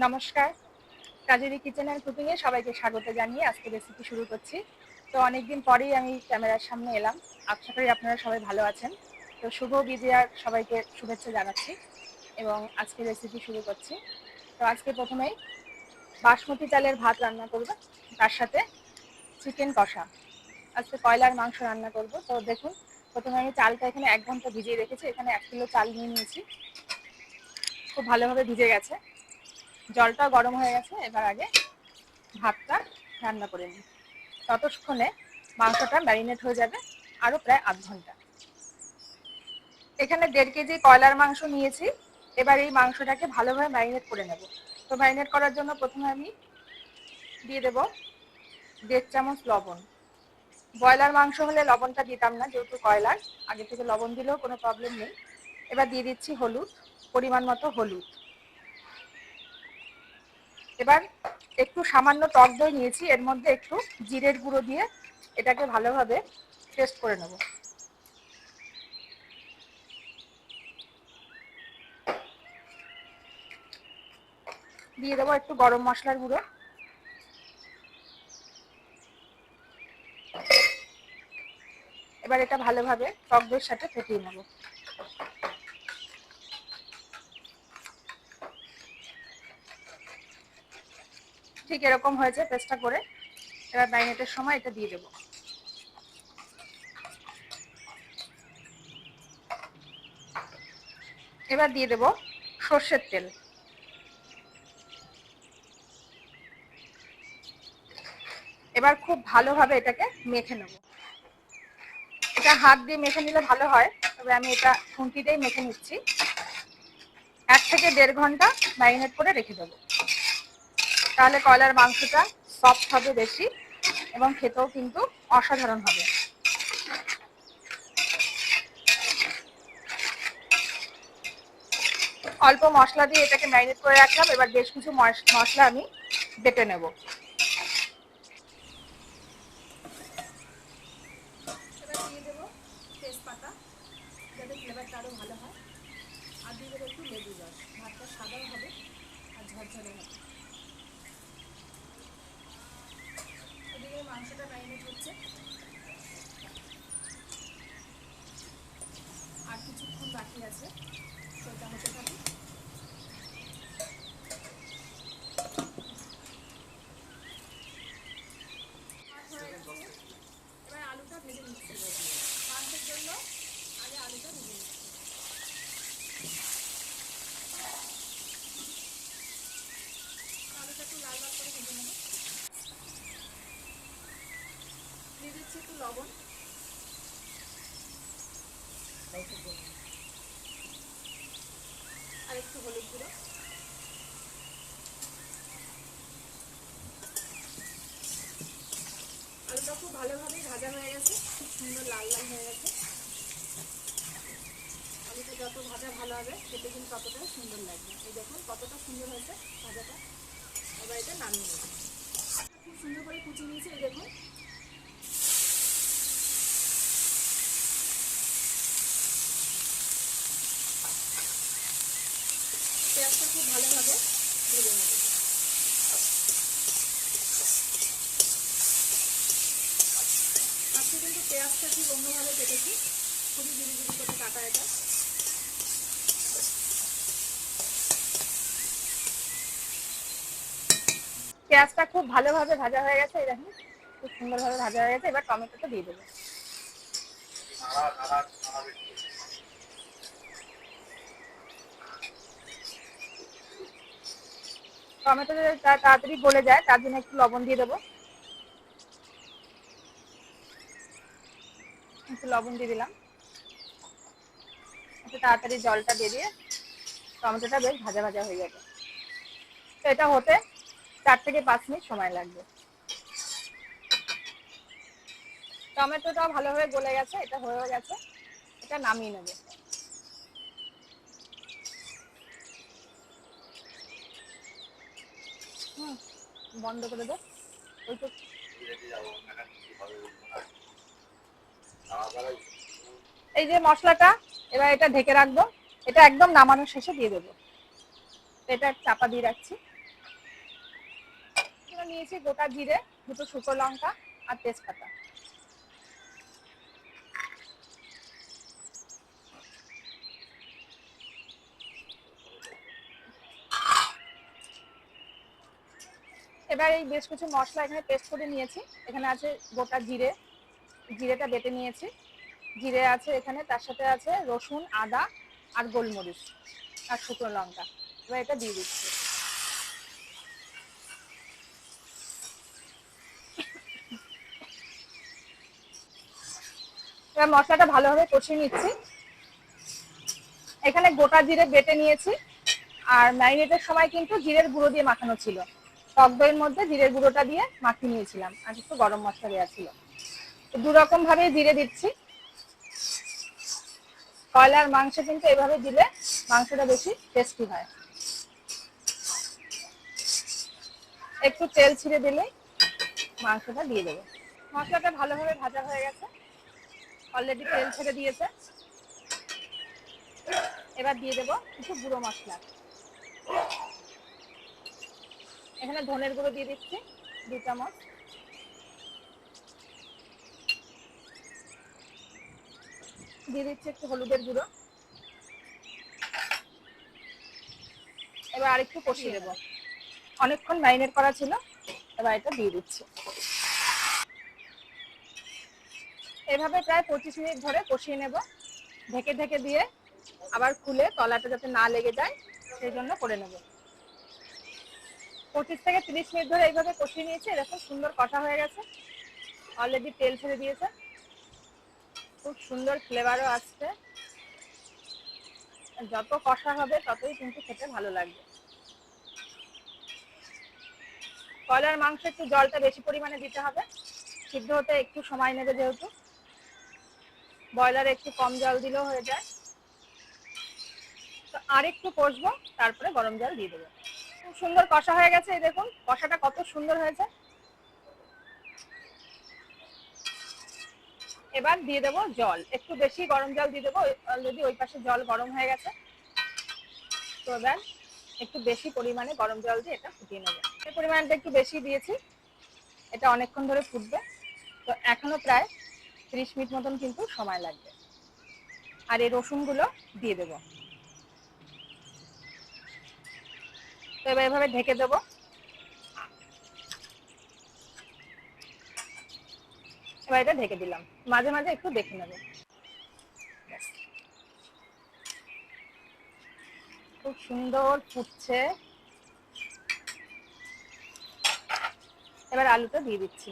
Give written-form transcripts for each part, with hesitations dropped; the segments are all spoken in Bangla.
নমস্কার, কাজেরি কিচেন অ্যান্ড কুকিংয়ে সবাইকে স্বাগত জানিয়ে আজকে রেসিপি শুরু করছি। তো অনেকদিন পরেই আমি ক্যামেরার সামনে এলাম। আশা করি আপনারা সবাই ভালো আছেন। তো শুভ বিজয়ার সবাইকে শুভেচ্ছা জানাচ্ছি এবং আজকে রেসিপি শুরু করছি। তো আজকে প্রথমেই বাসমতি চালের ভাত রান্না করব, তার সাথে চিকেন কষা। আজকে কয়লার মাংস রান্না করব। তো দেখুন, প্রথমে আমি চালটা এখানে 1 ঘন্টা ভিজিয়ে রেখেছি। এখানে 1 কিলো চাল নিয়ে নিয়েছি, খুব ভালোভাবে ভিজে গেছে, জলটা গরম হয়ে গেছে। এবার আগে ভাতটা রান্না করে নিই, ততক্ষণে মাংসটা ম্যারিনেট হয়ে যাবে আরও প্রায় আধ ঘন্টা। এখানে 1.5 কেজি কয়লার মাংস নিয়েছি। এবার এই মাংসটাকে ভালোভাবে ম্যারিনেট করে নেব। তো ম্যারিনেট করার জন্য প্রথমে আমি দিয়ে দেব 1.5 চামচ লবণ। ব্রয়লার মাংস হলে লবণটা দিতাম না, যেহেতু কয়লার, আগে থেকে লবণ দিলেও কোনো প্রবলেম নেই। এবার দিয়ে দিচ্ছি হলুদ, পরিমাণ মতো হলুদ। এবার একটু সামান্য টক দই নিয়েছি, এর মধ্যে একটু জিরের গুঁড়ো দিয়ে এটাকে ভালোভাবে পেস্ট করে নেব। দিয়ে দেবো একটু গরম মশলার গুঁড়ো। এবার এটা ভালোভাবে টক দইয়ের সাথে ফেটিয়ে নেব। ঠিক এরকম হয়েছে পেস্টটা করে। এবার ম্যারিনেটের সময় এটা দিয়ে দেবো। এবার দিয়ে দেবো সর্ষের তেল। এবার খুব ভালোভাবে এটাকে মেখে নেব। এটা হাত দিয়ে মেখে নিলে ভালো হয়, তবে আমি এটা খুন্তি দিয়েই মেখে নিচ্ছি। 1 থেকে 1.5 ঘন্টা ম্যারিনেট করে রেখে দেবো, তাহলে কয়লার মাংসটা সফট হবে বেশি এবং খেতেও কিন্তু অসাধারণ হবে। অল্প মশলা দিয়ে এটাকে ম্যারিনেট করে রাখলাম। এবার বেশ কিছু মশলা আমি বেটে নেব। এবার দিয়ে দেবো তেজপাতা, যাতে ফ্লেভারটা আরও ভালো হয়। আর দিয়ে দেবো একটু লেবু রস। ভাতটা সাদাও হবে আর ঝরঝরে হবে। এদিকে মাংসটা ম্যারিনেট হচ্ছে, আর কিছুক্ষণ বাকি আছে, সেটা হতে থাকে। এবার আলুটা ভেজে নিচ্ছি। মাংসের জন্য আগে আলুটা ভেজে নিচ্ছি। আলুটা একটু লাল লাল করে ভেজে নেব। দিয়ে দিচ্ছি একটু লবণ, আর একটু হলুদ গুঁড়ো। আলুটা খুব ভালোভাবেই ভাজা হয়ে গেছে, খুব সুন্দর লাল লাল হয়ে গেছে। আলুটা যত ভাজা ভালো হবে খেতে কিন্তু ততটাই সুন্দর লাগবে। এই দেখুন কতটা সুন্দর হয়েছে ভাজাটা। এবার এটা নামিয়ে নেব। খুব সুন্দর করে কুচিয়ে নিয়েছি, এই দেখুন। পেঁয়াজটা খুব ভালোভাবে ভেজে নেব। আজকে কিন্তু পেঁয়াজটা ঠিক অন্যভাবে কেটেছি, খুবই ধীরে ধীরে করে কাটা এটা। পেঁয়াজটা খুব ভালোভাবে ভাজা হয়ে গেছে, এই দেখুন খুব সুন্দরভাবে ভাজা হয়ে গেছে। এবার টমেটোটা দিয়ে দেবো। টমেটো যদি তাড়াতাড়ি গলে যায়, তার জন্য একটু লবণ দিয়ে দেবো। একটু লবণ দিয়ে দিলাম, একটু তাড়াতাড়ি জলটা দিয়ে দিয়ে টমেটোটা বেশ ভাজা ভাজা হয়ে যাবে। তো এটা হতে 4 থেকে 5 মিনিট সময় লাগবে। টমেটোটাও ভালোভাবে গলে গেছে, এটা হয়ে গেছে। এটা নামিয়ে নেব। বন্ধ করে দে। এই যে মশলাটা, এবার এটা ঢেকে রাখবো। এটা একদম নামানোর শেষে দিয়ে দেবো। এটা চাপা দিয়ে রাখছি। নিয়েছি গোটা জিরে, দুটো শুকনো লঙ্কা আর তেজপাতা। এবার এই বেশ কিছু মশলা এখানে পেস্ট করে নিয়েছি। এখানে আছে গোটা জিরে, জিরেটা বেটে নিয়েছি। জিরে আছে এখানে, তার সাথে আছে রসুন, আদা আর গোলমরিচ আর শুকনো লঙ্কা। এবার এটা দিয়ে দিচ্ছি। এবার মশলাটা ভালোভাবে কষিয়ে নিচ্ছি। এখানে গোটা জিরে বেটে নিয়েছি, আর ম্যারিনেটের সময় কিন্তু জিরের গুঁড়ো দিয়ে মাখানো ছিল। টক দইয়ের মধ্যে জিরের গুঁড়োটা দিয়ে মাখিয়ে নিয়েছিলাম, আর একটু গরম মশলা দেওয়া ছিল। দু রকম ভাবে জিরে দিচ্ছি। কয়লার মাংস কিন্তু এভাবে দিলে মাংসটা বেশি টেস্টি হয়। একটু তেল ছিঁড়ে দিলে মাংসটা দিয়ে দেবো। মশলাটা ভালোভাবে ভাজা হয়ে গেছে, অলরেডি তেল ছেড়ে দিয়েছে। এবার দিয়ে দেবো কিছু গুঁড়ো মশলা। এখানে ধনের গুঁড়ো দিয়ে দিচ্ছি 2 চামচ, দিয়ে দিচ্ছি একটু হলুদের গুঁড়ো। এবার আরেকটু কষিয়ে দেবো, অনেকক্ষণ ম্যারিনেট করা ছিল। এবার এটা দিয়ে দিচ্ছি। এভাবে প্রায় 25 মিনিট ধরে কষিয়ে নেব, ঢেকে ঢেকে দিয়ে, আবার খুলে তলাটা যাতে না লেগে যায় সেই জন্য করে নেব। 25 থেকে 30 মিনিট ধরে এইভাবে কষিয়ে নিয়েছি। এরকম সুন্দর কষা হয়ে গেছে, অলরেডি তেল ছেড়ে দিয়েছে, খুব সুন্দর ফ্লেভারও আসছে। যত কষা হবে ততই কিন্তু খেতে ভালো লাগবে। কয়লার মাংস একটু জলটা বেশি পরিমাণে দিতে হবে, সিদ্ধ হতে একটু সময় নেবে, যেহেতু ব্রয়লারে একটু কম জল দিলেও হয়ে যায়। তো আর একটু কষবো, তারপরে গরম জল দিয়ে দেবো। খুব সুন্দর কষা হয়ে গেছে, এই দেখুন কষাটা কত সুন্দর হয়েছে। এবার দিয়ে দেবো জল, একটু বেশি গরম জল দিয়ে দেবো, অলরেডি ওই পাশে জল গরম হয়ে গেছে। তো এবার একটু বেশি পরিমাণে গরম জল দিয়ে এটা ফুটিয়ে নেবো। এই পরিমাণটা একটু বেশি দিয়েছি, এটা অনেকক্ষণ ধরে ফুটবে। তো এখনো প্রায় 30 মিনিট মতন কিন্তু সময় লাগবে। আর এই রসুনগুলো দিয়ে দেবো। তো এবার এভাবে ঢেকে দেবো। এবার এটা ঢেকে দিলাম, মাঝে মাঝে একটু দেখে নেব। খুব সুন্দর ফুটছে। এবার আলুটা দিয়ে দিচ্ছি।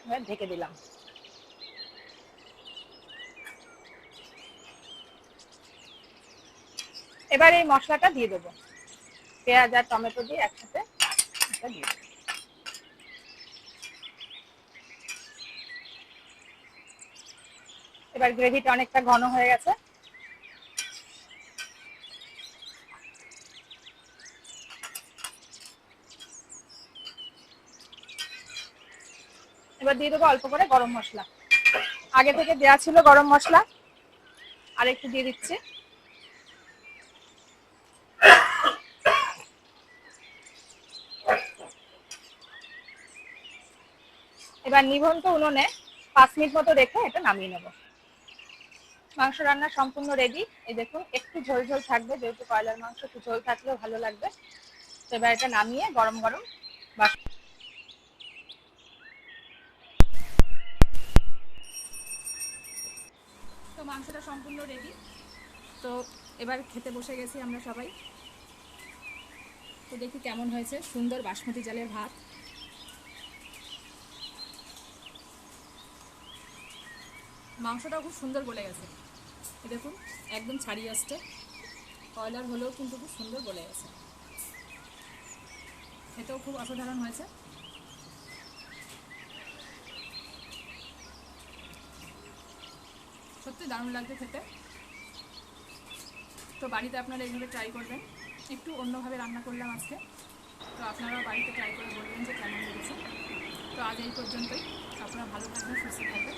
এবার ঢেকে দিলাম। এবার এই মশলাটা দিয়ে দেবো, পেঁয়াজ আর টমেটো দিয়ে একসাথে এটা দিয়ে দেবো। এবার গ্রেভিটা অনেকটা ঘন হয়ে গেছে। এবার দিয়ে দেবো অল্প করে গরম মশলা, আগে থেকে দেওয়া ছিল গরম মশলা, আর একটু দিয়ে দিচ্ছি। এবার নিভন্ত উনুনে 5 মিনিট মতো রেখে এটা নামিয়ে নেব। মাংস রান্না সম্পূর্ণ রেডি। এই দেখুন একটু ঝোল ঝোল থাকবে, যেহেতু কয়লার মাংস একটু ঝোল থাকলেও ভালো লাগবে। তো এবার এটা নামিয়ে গরম গরম তো মাংসটা সম্পূর্ণ রেডি। তো এবার খেতে বসে গেছি আমরা সবাই। তো দেখি কেমন হয়েছে, সুন্দর বাসমতি চালের ভাত। মাংসটাও খুব সুন্দর গলে গেছে, দেখুন একদম ছাড়িয়ে আসছে। কয়লার হলেও কিন্তু খুব সুন্দর গলে গেছে, খেতেও খুব অসাধারণ হয়েছে। সত্যি দারুণ লাগছে খেতে। তো বাড়িতে আপনারা এইভাবে ট্রাই করবেন, একটু অন্যভাবে রান্না করলাম আজকে। তো আপনারাও বাড়িতে ট্রাই করে বলবেন যে কেমন লেগেছে। তো আজ এই পর্যন্তই, আপনারা ভালো থাকবেন, সুস্থ থাকবেন।